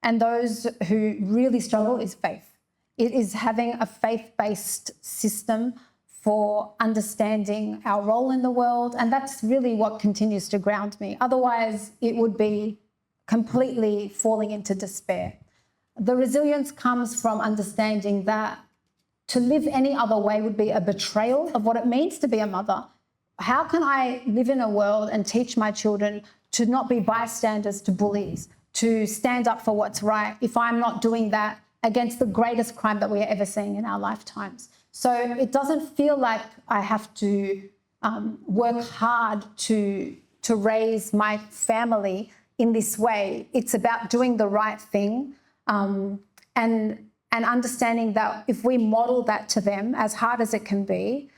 and those who really struggle is faith. It is having a faith-based system for understanding our role in the world. And that's really what continues to ground me. Otherwise, it would be completely falling into despair. The resilience comes from understanding that to live any other way would be a betrayal of what it means to be a mother. How can I live in a world and teach my children to not be bystanders to bullies, to stand up for what's right, if I'm not doing that against the greatest crime that we are ever seeing in our lifetimes? So it doesn't feel like I have to work hard to raise my family in this way. It's about doing the right thing, and understanding that if we model that to them, as hard as it can be,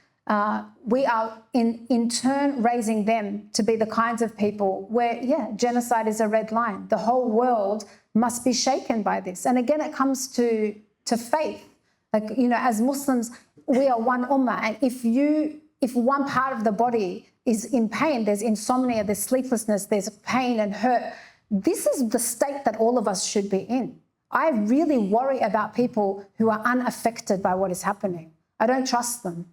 we are in turn raising them to be the kinds of people where, genocide is a red line. The whole world must be shaken by this. And again, it comes to faith. As Muslims, we are one ummah. And if one part of the body is in pain, there's insomnia, there's sleeplessness, there's pain and hurt, this is the state that all of us should be in. I really worry about people who are unaffected by what is happening. I don't trust them.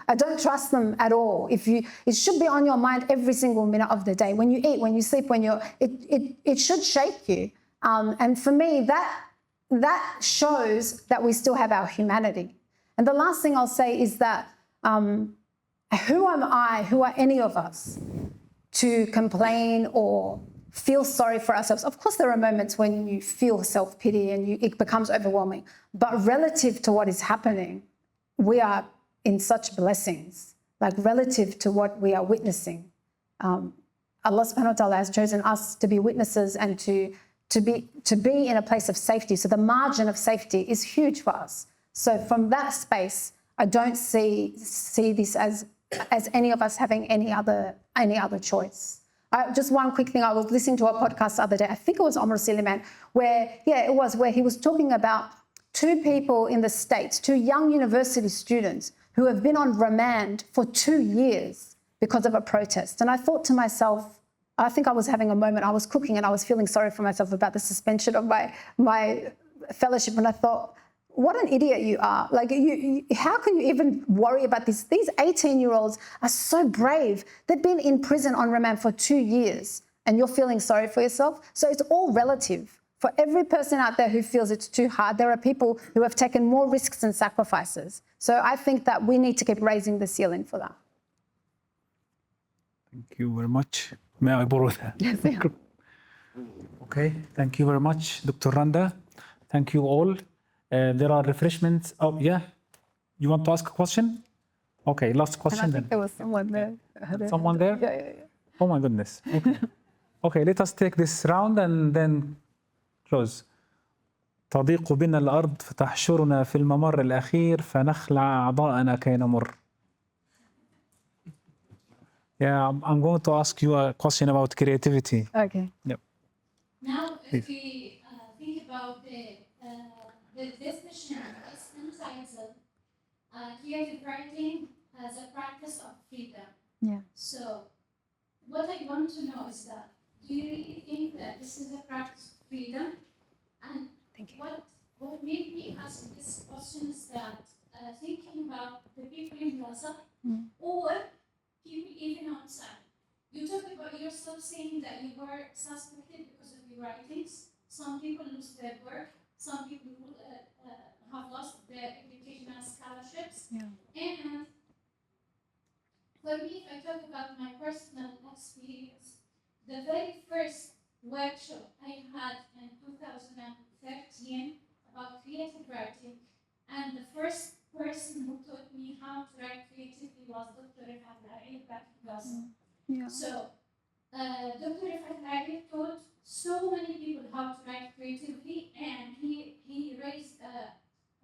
I don't trust them at all. It should be on your mind every single minute of the day. When you eat, when you sleep, it should shake you. And for me, that shows that we still have our humanity. And the last thing I'll say is that who am I, who are any of us to complain or feel sorry for ourselves? Of course, there are moments when you feel self-pity and it becomes overwhelming. But relative to what is happening, we are in such blessings, relative to what we are witnessing. Allah subhanahu wa ta'ala has chosen us to be witnesses and to be in a place of safety. So the margin of safety is huge for us. So from that space, I don't see this as any of us having any other choice. Just one quick thing. I was listening to a podcast the other day. I think it was Omar Suleiman, where he was talking about two people in the States, two young university students who have been on remand for 2 years because of a protest. And I thought to myself, I think I was having a moment. I was cooking and I was feeling sorry for myself about the suspension of my fellowship. And I thought, what an idiot you are. Like, how can you even worry about this? These 18-year-olds are so brave. They've been in prison on remand for 2 years and you're feeling sorry for yourself. So it's all relative. For every person out there who feels it's too hard, there are people who have taken more risks and sacrifices. So I think that we need to keep raising the ceiling for that. Thank you very much. May I borrow that? Yes, yeah. Okay, thank you very much, Dr. Randa. Thank you all. There are refreshments. Oh, yeah. You want to ask a question? Okay, last question And I then. think there was someone there. Someone there? Yeah. Oh my goodness. Okay. Okay, let us take this round and then close. تضيق بنا الأرض فتحشرنا في الممر الأخير فنخلع أعضاءنا كي نمر. Yeah, I'm going to ask you a question about creativity. Okay. Yep. Now, if we think about the definition of entitled creative writing as a practice of freedom. Yeah. So, what I want to know is that, do you really think that this is a practice of freedom? And what made me ask this question is that thinking about the people in Gaza or people even outside. You talk about yourself saying that you were suspected because of your writings. Some people lose their work. Some people have lost their educational scholarships. Yeah. And for me, if I talk about my personal experience, the very first workshop I had in 2013 about creative writing, and the first person who taught me how to write creatively was Dr. Fattah back in Gaza. Yeah. So, Dr. Fattah taught so many people how to write creatively, and he raised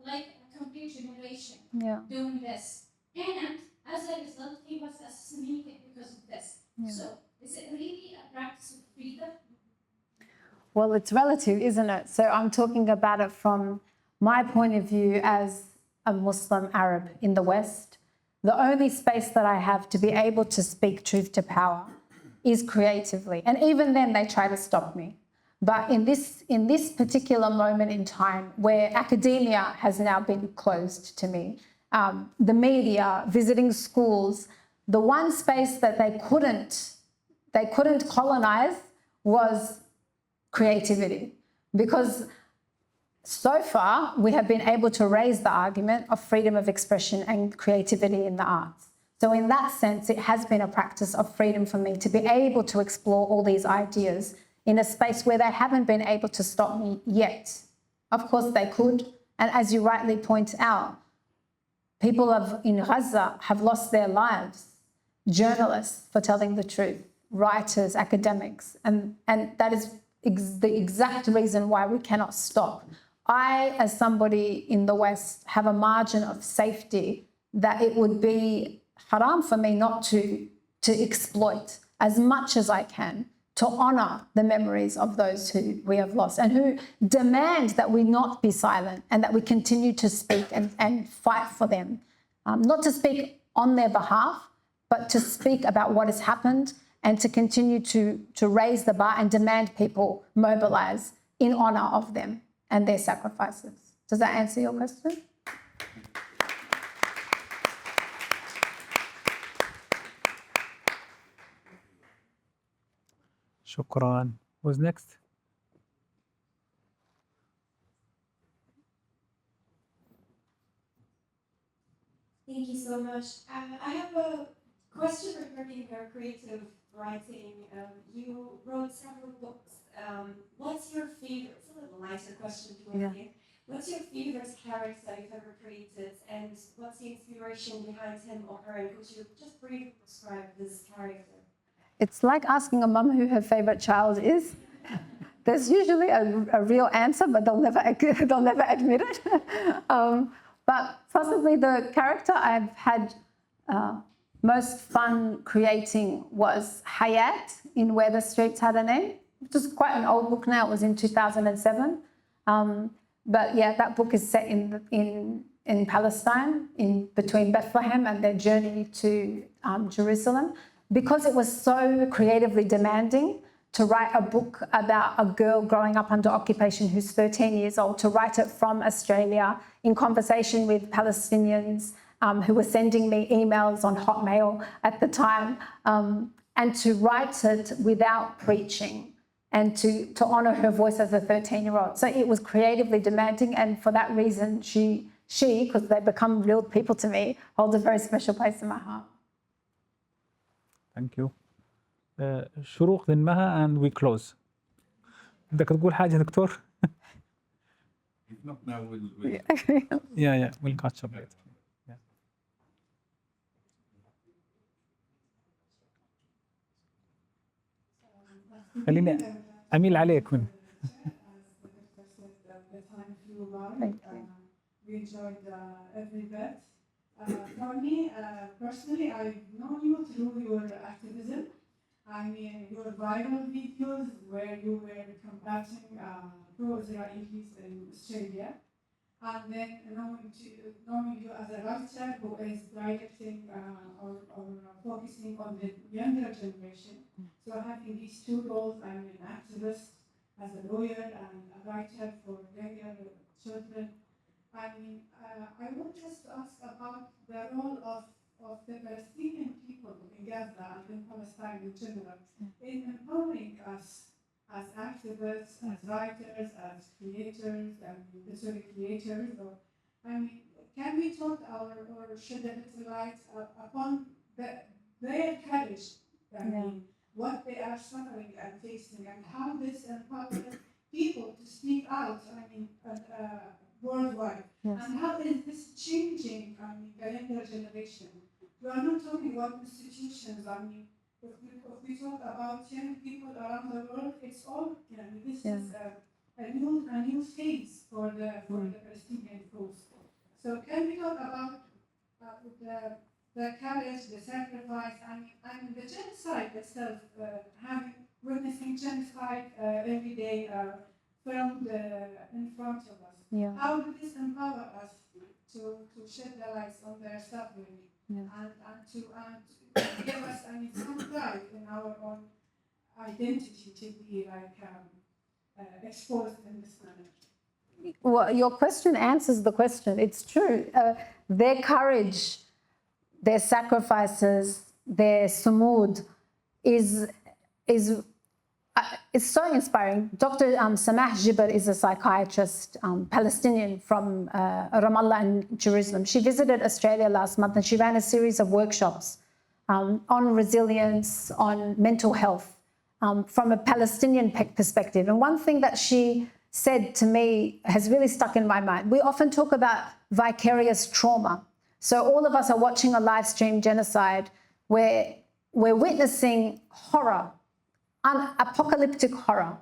like a complete generation doing this. And as a result, he was assassinated because of this. Yeah. So, is it really a practice of freedom? Well, it's relative, isn't it? So I'm talking about it from my point of view as a Muslim Arab in the West. The only space that I have to be able to speak truth to power is creatively. And even then they try to stop me. But in this particular moment in time where academia has now been closed to me, the media, visiting schools, the one space that they couldn't colonize was creativity. Because so far we have been able to raise the argument of freedom of expression and creativity in the arts. So in that sense, it has been a practice of freedom for me to be able to explore all these ideas in a space where they haven't been able to stop me yet. Of course they could. And as you rightly point out, people in Gaza have lost their lives. Journalists for telling the truth, writers, academics, and that is the exact reason why we cannot stop. I, as somebody in the West, have a margin of safety that it would be haram for me not to exploit as much as I can to honour the memories of those who we have lost and who demand that we not be silent and that we continue to speak and fight for them. Not to speak on their behalf, but to speak about what has happened and to continue to raise the bar and demand people mobilise in honour of them and their sacrifices. Does that answer your question? Shukran. Who's next? Thank you so much. I have a question regarding your creative writing. You wrote several books. What's your favorite? It's a little lighter question to ask you. What's your favorite character you've ever created, and what's the inspiration behind him or her? And could you just briefly describe this character? It's like asking a mum who her favourite child is. There's usually a real answer, but they'll never admit it. But possibly the character I've had most fun creating was Hayat in Where the Streets Had a Name, which is quite an old book now. It was in 2007. But yeah, that book is set in Palestine, in between Bethlehem and their journey to Jerusalem. Because it was so creatively demanding to write a book about a girl growing up under occupation who's 13 years old, to write it from Australia in conversation with Palestinians who were sending me emails on Hotmail at the time, and to write it without preaching and to honour her voice as a 13-year-old. So it was creatively demanding, and for that reason, she, because they become real people to me, holds a very special place in my heart. Thank you. شروق then Maha and we close. بدك تقول حاجة دكتور؟ If not now, we'll Yeah, we'll catch up later. Yeah. خليني أميل عليك من. We enjoyed every bit. For me, personally, I've known you through your activism. I mean, your viral videos where you were combating pro-Israelis in Australia. And then knowing you as a writer who is directing or focusing on the younger generation. So having these two roles, I'm an activist as a lawyer and a writer for younger children. I mean, I want just to ask about the role of the Palestinian people in Gaza and in Palestine in general in empowering us as activists, as writers, as creators, I mean, can we talk or shed a little light upon their courage, I mean, what they are suffering and facing, and how this empowers people to speak out, I mean, worldwide. Yes. And how is this changing, I mean, the younger generation? We are not talking about institutions, I mean, if we talk about young people around the world, it's all, this is a new phase for the Palestinian cause. So can we talk about the courage, the sacrifice, and the genocide itself, witnessing genocide every day filmed in front of us? Yeah. How does this empower us to shed the light on their suffering and to give us some pride in our own identity to be exposed in this manner? Well, your question answers the question. It's true. Their courage, their sacrifices, their sumud is so inspiring. Dr. Samah Jibr is a psychiatrist, Palestinian from Ramallah and Jerusalem. She visited Australia last month and she ran a series of workshops on resilience, on mental health, from a Palestinian perspective. And one thing that she said to me has really stuck in my mind. We often talk about vicarious trauma. So all of us are watching a live stream genocide where we're witnessing horror, apocalyptic horror.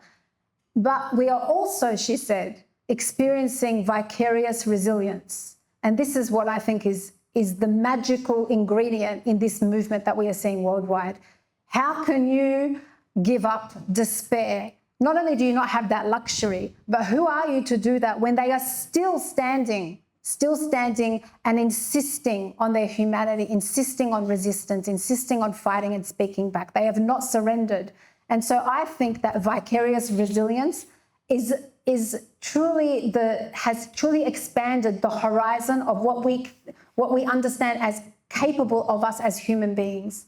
But we are also, she said, experiencing vicarious resilience. And this is what I think is the magical ingredient in this movement that we are seeing worldwide. How can you give up, despair? Not only do you not have that luxury, but who are you to do that when they are still standing and insisting on their humanity, insisting on resistance, insisting on fighting and speaking back. They have not surrendered. And so I think that vicarious resilience has truly expanded the horizon of what we understand as capable of us as human beings.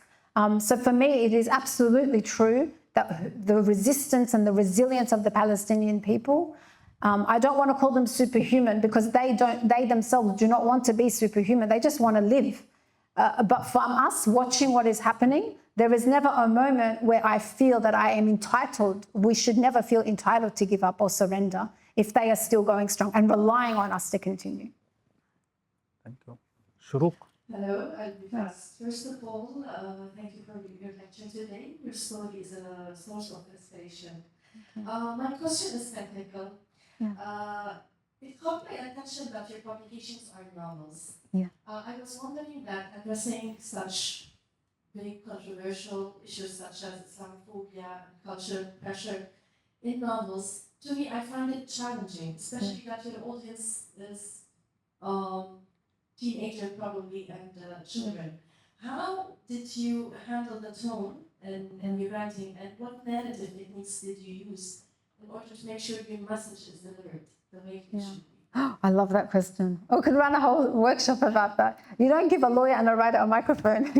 So for me, it is absolutely true that the resistance and the resilience of the Palestinian people, I don't want to call them superhuman because they themselves do not want to be superhuman. They just want to live. But from us watching what is happening, there is never a moment where I feel that I am entitled. We should never feel entitled to give up or surrender if they are still going strong and relying on us to continue. Thank you. شروق. Hello, Abdelfattah. First of all, thank you for your lecture today. Your story is a source of inspiration. My question is technical. It caught my attention that your publications are novels. I was wondering that addressing such big controversial issues such as Islamophobia and cultural pressure in novels, to me, I find it challenging, especially that your audience is teenager probably and children. How did you handle the tone in your writing, and what narrative techniques did you use in order to make sure your message is delivered the way it should be? I love that question. Oh, we could run a whole workshop about that. You don't give a lawyer and a writer a microphone.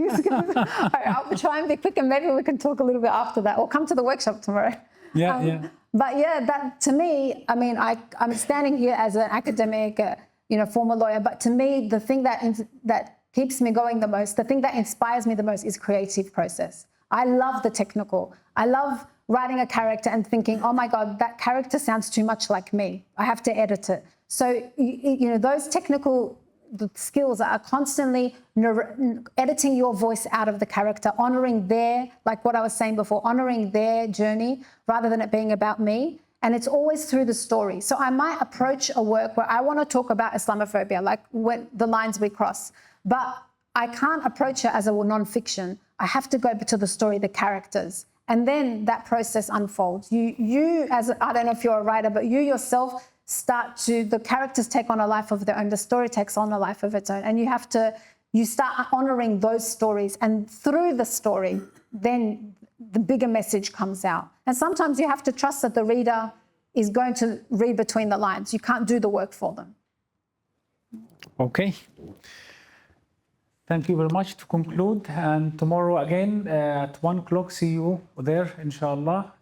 I'll try and be quick, and maybe we can talk a little bit after that, or come to the workshop tomorrow. Yeah. But yeah, that to me, I mean, I'm standing here as an academic, former lawyer. But to me, the thing that keeps me going the most, the thing that inspires me the most, is creative process. I love the technical. I love writing a character and thinking, oh my God, that character sounds too much like me. I have to edit it. So, those technical skills are constantly editing your voice out of the character, honouring like what I was saying before, honouring their journey rather than it being about me. And it's always through the story. So I might approach a work where I want to talk about Islamophobia, like the lines we cross, but I can't approach it as a non-fiction. I have to go to the story, the characters. And then that process unfolds. I don't know if you're a writer, but you yourself the characters take on a life of their own, the story takes on a life of its own, and you start honouring those stories, and through the story, then the bigger message comes out. And sometimes you have to trust that the reader is going to read between the lines. You can't do the work for them. Okay. Thank you very much. To conclude, and tomorrow again at 1 o'clock, see you there, inshallah.